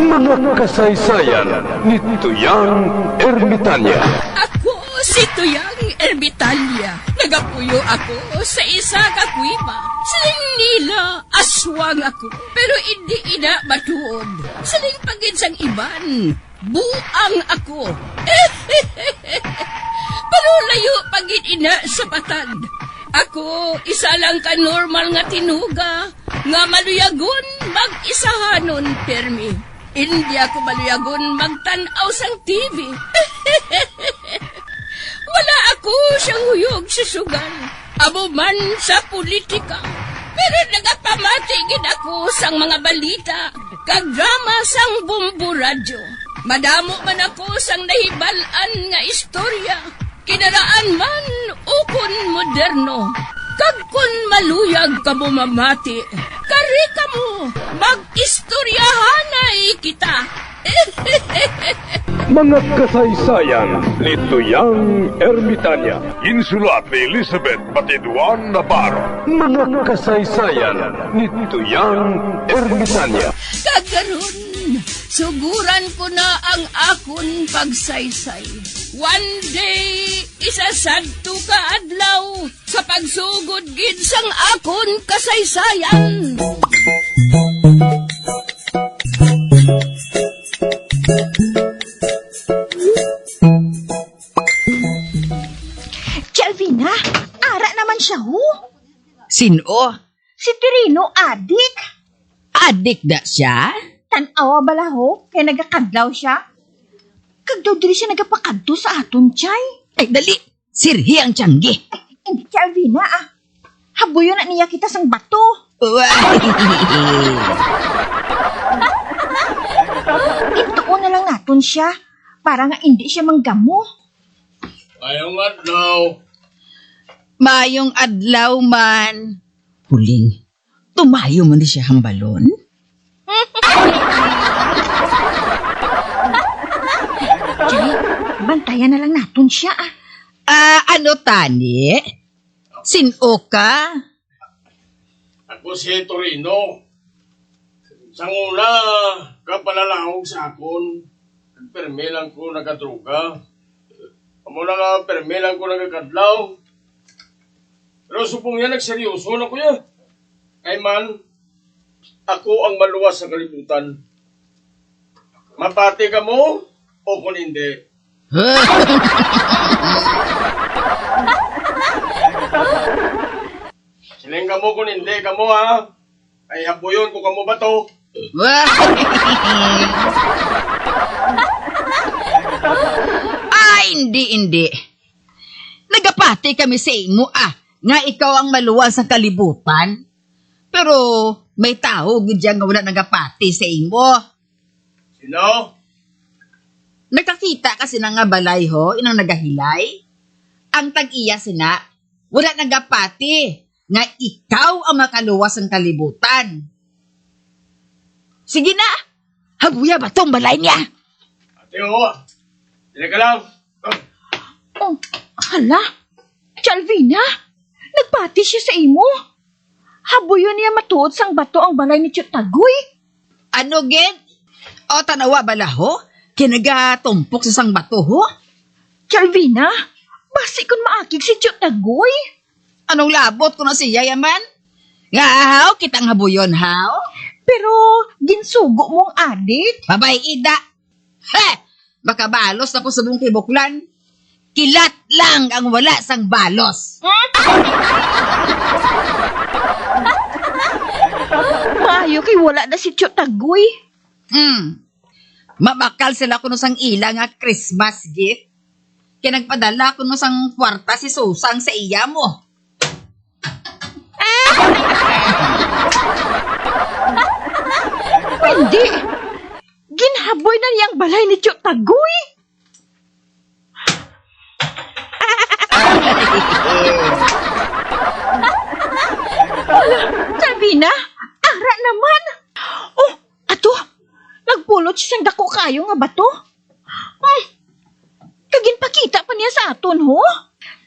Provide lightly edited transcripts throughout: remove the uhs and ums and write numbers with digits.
Mga kasaysayan ni Tuyang Ermitanya. Ako si Tuyang Ermitanya. Nagapuyo ako sa isa ka kuiba. Siling nila, aswang ako. Pero hindi ina matuod. Siling paginsang iban, buang ako. Pero layo pagin ina sa patad. Ako, isa lang ka normal nga tinuga, nga maluyagon mag-isahanon, permi. Hindi ako maluyagon magtanaw sang TV. Wala ako siyang huyog sa sugal, abo man sa politika. Pero nagapamatagin ako sang mga balita, kag drama sang bumbu radyo. Madamo man ako sang nahibalan nga istorya, kinaraan man ukon moderno. Kag kun maluyag ka mo mamati, kari ka mo, mag-istoryahanay kita. Mga kasaysayan ni Tuyang Ermitanya. Insulat ni Elizabeth Batiduan Navarro. Mga kasaysayan ni Tuyang Ermitanya. Kagaron, suguran ko na ang akon pagsaysay. One day, isasadto ka adlaw sa pagsugod gid sang akon kasaysayan. Alvina, ara naman siya ho. Sino? Si Tirino, adik. Adik da siya? Tanawa bala ho, kaya nagakadlaw siya. Kag daw diri siya nagapakadto sa aton, chay. Ay, dali. Sirhi ang tiyanggi. Hindi si Alvina, habuyo na niya kita sang bato. Ituon na lang naton siya, para nga hindi siya manggamo. Ayong adlaw. Mayong adlaw man. Huling, tumayo mo ni siya hambalon? Chay, bantayan na lang naton siya, Ano tani? Sino ka? Ako si Torino. Sang una, kapalalahog sa akon. Nagperme lang ko nagadruga. Amo na nga, perme lang ko nagakadlaw. Pero supong yan, nagseryoso na kuya. Kay man, ako ang maluwas sa kalibutan. Mapati ka mo, o kung hindi. Siling ka mo kung hindi ka mo ha. Ay hapuyon ko ka mo ba to? Hindi. Nagapati kami sa imo nga ikaw ang maluwal sa kalibutan. Pero may tao gudyan nga wala nagapati sa imo. Sino? Nakakita kasi na nga balay ho, inang nagahilay. Ang tag-iya sina, wala nagapati nga ikaw ang makaluwas ng kalibutan. Sige na, habuya ba tong balay niya? Ate ho, hindi ka lang. Oh, hala, Alvina, nagpati siya sa imo. Habuyo niya matuod sang bato ang balay ni Chutagoy. Ano, Ged? O, tanawa bala ho? Kinagatumpok sa sang bato ho? Alvina, basi kung maakig si Chutagoy. Anong labot ko na siya yaman? Nga haw, kitang habuyon haw? Pero ginsugo mong adik. Babay ida. Baka balos na po sa buong kibuklan. Kilat lang ang wala sang balos. Maayo kay wala na si Chutagoy. Mabakal sila kuno sang ila nga Christmas gift. Kaya nagpadala kuno sang kwarta si Susang sa iya mo. Hindi. Ginhaboy na niyang balay ni Chutagoy. Sabina, ara naman. Oh, ato, nagpulot siyang dako kayo nga bato. Kaginpakita pa niya sa aton, ho?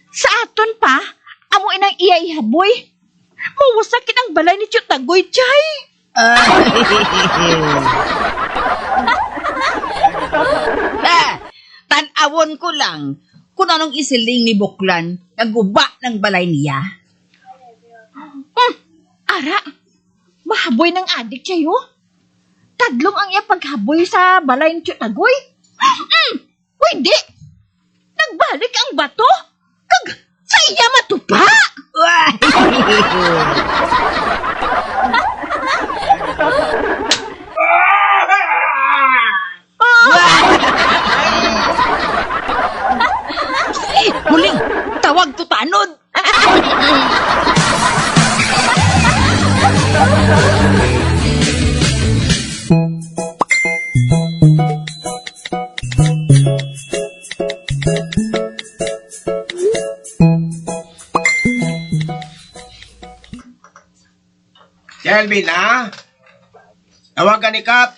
Sa aton pa, amo inang iya ihaboy. Mawasakit ang balay ni Chutagoy, chay. lang kung anong isiling ni Buklan na guba ng balay niya. Ara, mahaboy ng adik siya Tadlong ang iya paghaboy sa balay ni Tagoy. Pwede. Nagbalik ang bato. Kag sa iya matupa. Huling, tawag to tanod. Si Alvina, tawagan ni Kap.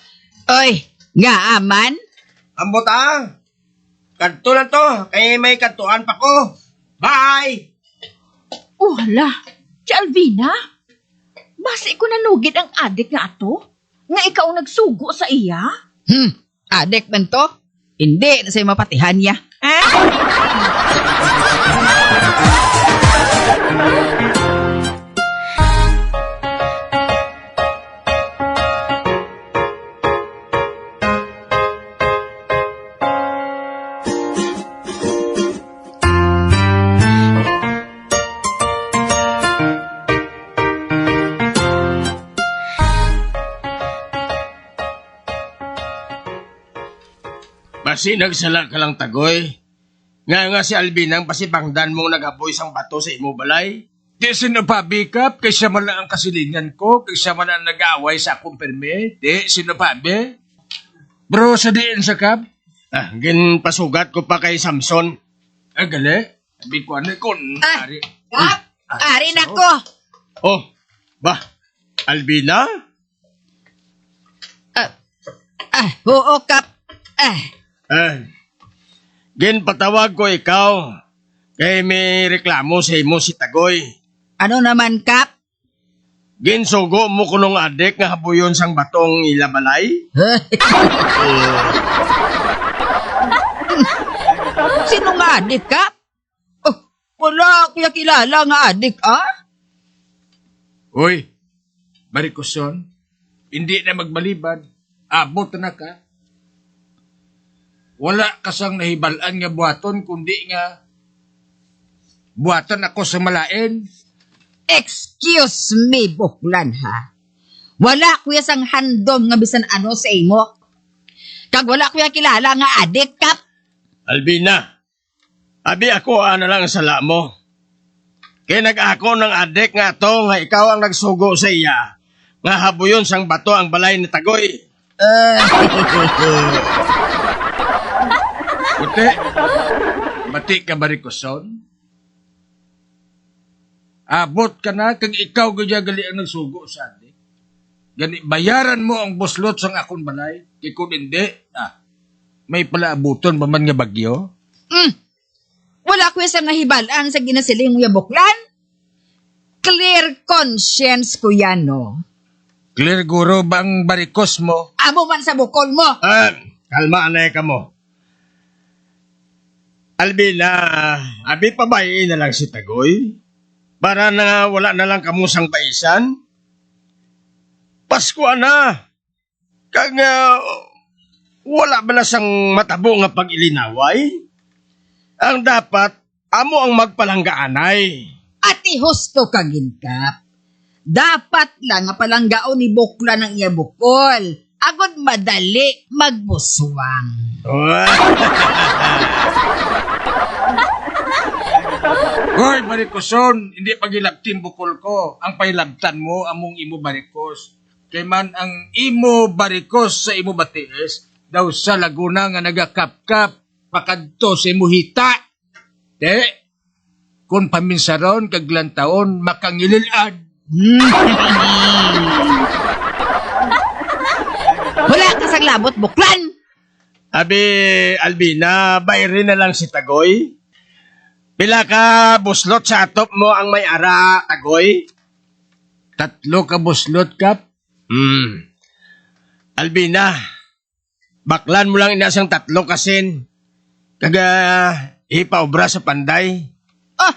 Oy, nga aman? Ambot Kadto na to, kay may kadtuan pa ko. Bye! Wala. Si Alvina. Basi ko nanugid ang adik nga ato. Nga ikaw ang nagsugo sa iya. Adek man to? Hindi, na sa'yo mapatihan niya. Basi nagsala ka lang tagoy. Nga si Albinang pasipangdan mong nagaboy sang bato sa imo balay. Di sinapabi kap, kay siya man lang ang kasilingan ko, kay siya man ang nag-aaway sa akong perme. Di sinapabi. Bro, sa diin sa kap? Pasugat ko pa kay Samson. Gali? Sabi ko ano kun. Kap, ari na ko. Oh, ba? Albina? Oo, Kap. Patawag ko ikaw. Kay may reklamo sa imo si Tagoy. Ano naman, Kap? Sugo mo kunong adik nga habuyon sang batong ilabalay? Sino nga adik, Kap? Oh, wala kuya kilala nga adik, Uy, Marikoson, hindi na magbalibad. Abot na ka. Wala kasang nahibalaan nga buhaton, kundi nga buhatan ako sa malain. Excuse me, Buklan, ha? Wala kuya sang handom nga bisan ano sa imo. Kag wala kuya kilala nga adik, Kap. Albina, abi ako na lang sala mo. Kaya nag-ako ng adik nga to nga ikaw ang nagsugo sa iya. Nga habuyon sang bato ang balay ni Tagoy. Bati ka Marikoson? Abot ka na kag ikaw gadya gali ang nagsugo sa adik. Gani bayaran mo ang buslot sang akong balay. Kay kung hindi, may palaabuton ba man nga bagyo? Wala kuya sang nahibalaan sa ginasiling mo ya Buklan. Clear conscience kuya, no? Clear guro bang barikos mo? Amo man sa bukol mo. Kalma na ka mo. Albina, abi pabayin na lang si Tagoy. Para na wala na lang kamusang paisan. Pasko na. Kag wala ba na sang matabo nga pag-ilinaway? Ang dapat, amo ang magpalanggaanay. Ati husto kagin, Kap. Dapat lang nga palanggaon ni Buklan ng iya bukol. Agod madali magbuswang. Hoy, Marikoson, hindi pagilabtin bukol ko. Ang pailabtan mo, among imo barikos. Kay man ang imo barikos sa imo batiis, daw sa Laguna nga nagakap-kap, pakadto sa imo hita. Kung paminsaron, kaglantaon, makangililad. Wala ka sang labot, Buklan. Abi, Albina, bayrin na lang si Tagoy. Pila ka buslot sa atop mo ang may ara, Tagoy? 3 ka buslot, Kap? Albina, baklan mo lang inasang 3 kasin. Kaga, ipaobra sa panday. Ah,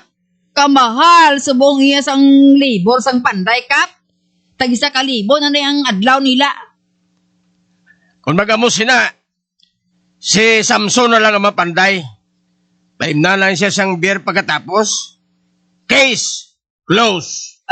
kamahal, subong iya sang libor sang panday, Kap. Tag-isa ka libo na ang adlaw nila. Kung magamo sina, si Samson na lang ang mapanday. Paim na lang siya sang beer pagkatapos. Case close.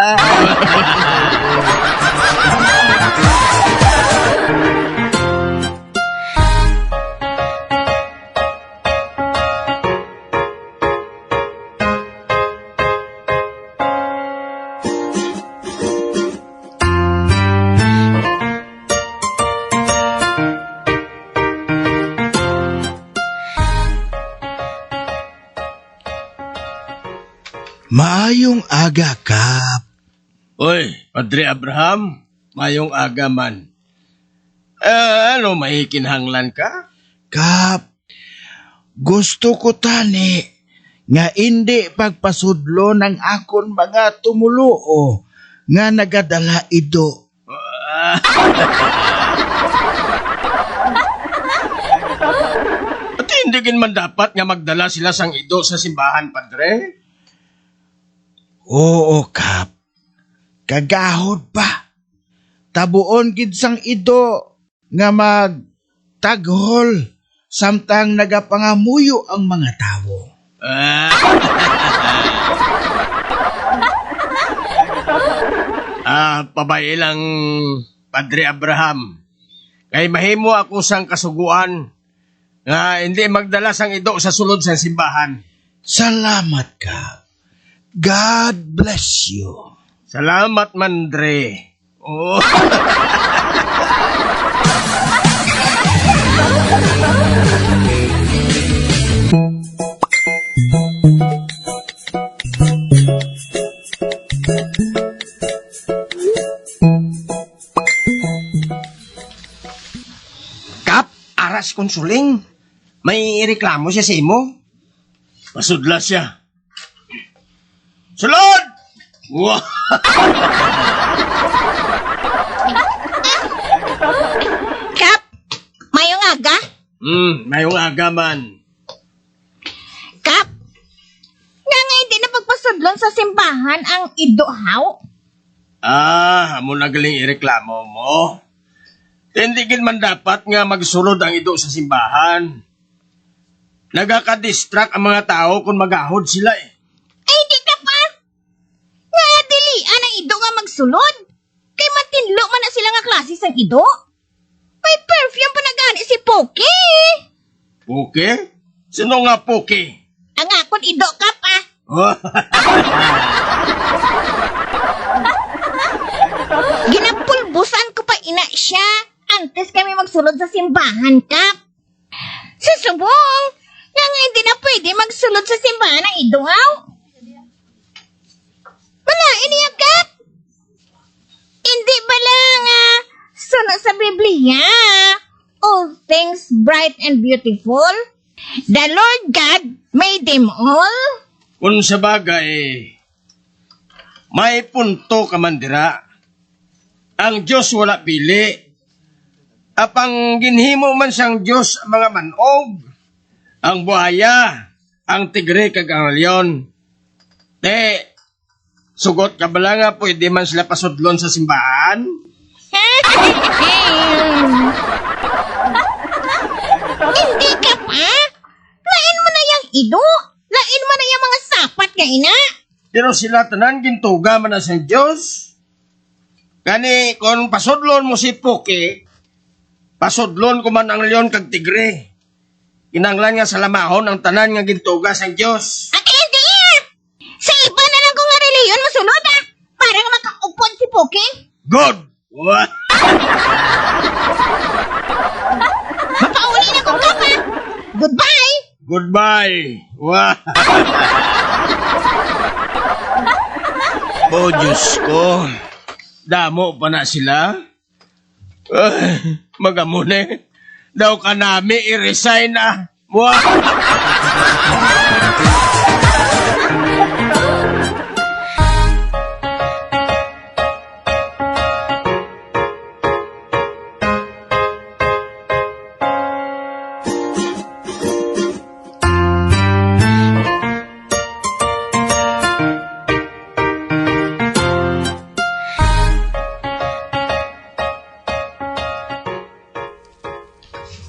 Maayong aga, Kap. Oy, Padre Abraham, mayong aga man. Ano, mahikinhanglan ka? Kap, gusto ko tani nga hindi pagpasudlo ng akon mga tumuluo nga nagadala ido. At hindi gin man dapat nga magdala sila sang ido sa simbahan, Padre? Oo, Kap. Kagahod pa. Tabuon gid sang ido nga magtaghol samtang nagapangamuyo ang mga tawo. Pabay lang, Padre Abraham. Kay mahimo ako sang kasuguan nga hindi magdala sang ido sa sulod sa simbahan. Salamat, Kap. God bless you. Salamat, Mandre. Oh. Kap, aras konsuling. May reklamo siya sa imo. Pasudla siya. Sulod! Wow! Kap, mayong aga? Mayong aga man. Kap, nga hindi na pagpasudlon sa simbahan ang idohaw? Amo na galing ireklamo mo. Tindigin man dapat nga magsulod ang ido sa simbahan. Nagaka-distract ang mga tao kung magahod sila eh. Ay, di ka pa! Nga dilian ang ido nga magsulod. Kay matinlo man na sila nga klase sang ido. May perfume pa na gani si Poki. Puke? Sino nga Puke? Ang akon ido ka pa. Ginapulbusan ko pa ina siya antes kami magsulod sa simbahan, Kap. Susubong, nga hindi na pwede magsulod sa simbahan ng idoaw. Wala, iniya, Kap. Hindi ba lang, sunod sa Biblia, all things bright and beautiful, the Lord God made them all. Kung sa bagay, may punto ka man dira. Ang Diyos wala pili. Apang ginhimo man siyang Diyos ang mga manog, ang buhaya, ang tigre kag ang leon. Sugot ka ba lang nga pwede man sila pasudlon sa simbahan? Hindi ka pa? Lain mo na yung ido. Lain mo na yung mga sapat nga ina. Pero sila tanan gintuga man na sa Diyos. Kani kung pasudlon mo si Puki, pasudlon ko man ang leon kag tigre. Kinanglan nga salamahon ang tanan nga gintuga sa Diyos. Hindi! Sa iba na lang kung nga reliyon mo sunod para nga makaupon si Poki. Good! What? Mapauli na kong kapa. Goodbye! Goodbye! Wow! Oh, Diyos ko. Damo pa na sila? Magamune. Daw ka nami i-resign na. Wow!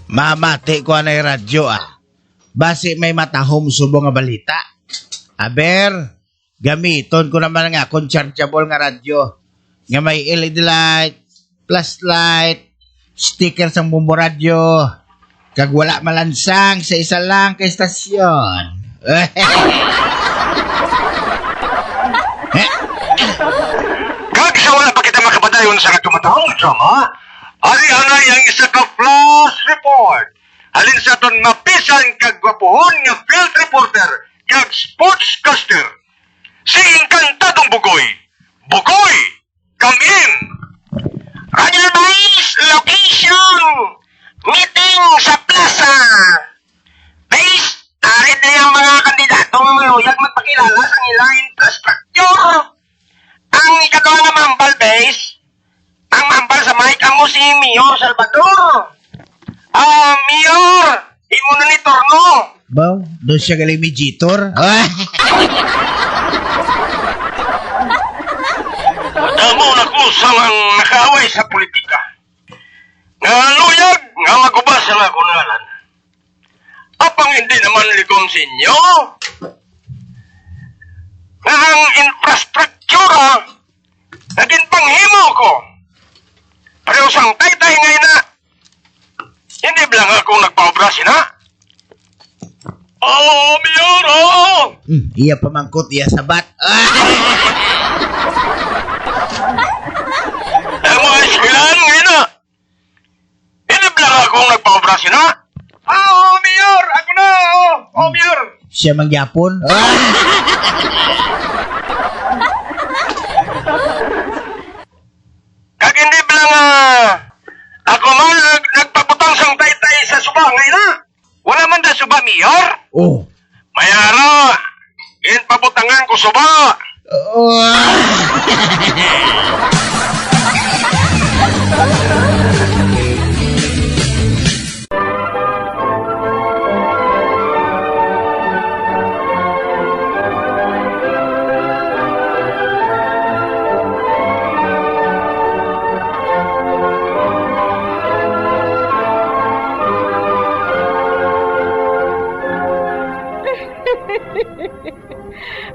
Mamati ko na yung radyo Basi may matahom subo nga balita. Aber, gamiton ko naman nga akong chargeable nga radyo. Nga may LED light, flashlight, sticker sa bumbo radyo. Kag wala malansang sa isa lang ka estasyon. Kag sa wala pa kita makapadayon sa katumatahong drama, ari-anay ang isa ka flash report. Halin sa ton mapisan kag gwapohon nga field reporter kag sportscaster. Si Encantadong Bugoy. Bugoy, come in! Radio Base, location! Meeting sa plaza! Base, arid na yung mga kandidatong maluyag magpakilala sa ilang infrastructure. Ang ikagawa ng mambal, Base, ang mambal sa mic amo si Mayor Salvador. Mayor, imo na ni Torno. Baw, doon siya galing mediator. Madamo na kusang ang nakaaway sa politika. Nga luyag, nga magubas ang akunalan. Apang hindi naman ligom sa inyo. Nga ang infrastruktura, naging panghimo ko. Pareho sang tay-tay ngayon na. Hindi bilang akong nagpaobra sina. Mayor, Iya pamangkot, iya sabat. Ang mga eskwelahan ngayon na. Hindi bilang akong nagpaobra sina. Mayor, ako na, Mayor. Siya mangyapon. Kag hindi bilang ako man nagpaputang sang tay-tay sa suba ngayon na. Wala man da suba, Mayor. Oh. Mayara, pabutangan ko suba.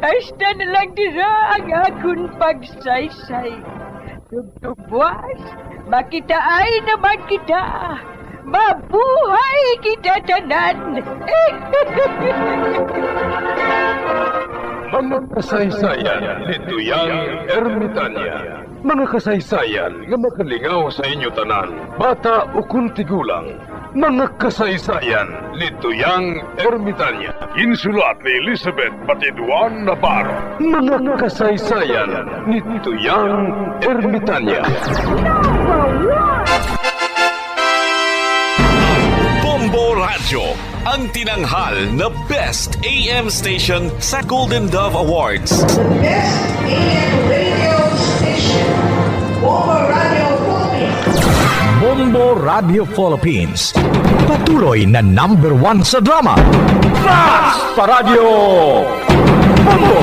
Hasta na lang dira ang akong pagsaysay. Tugtugwas, makitaay naman kita. Mabuhay kita tanan. Mga kasaysayan ni Tuyang Ermitanya. Mga kasaysayan nga makalingaw sa inyo tanan, bata o kuntigulang. Mga kasaysayan ni Tuyang Ermitanya. Insulat ni Elizabeth Batiduan Navarro. Mga kasaysayan ni Tuyang Ermitanya. Bombo Radio, ang tinanghal na Best AM Station sa Golden Dove Awards. Best AM radio station, Bombo Radio Philippines. Bombo Radio Philippines. Patuloy na #1 sa drama. Flash Paradyo Bombo!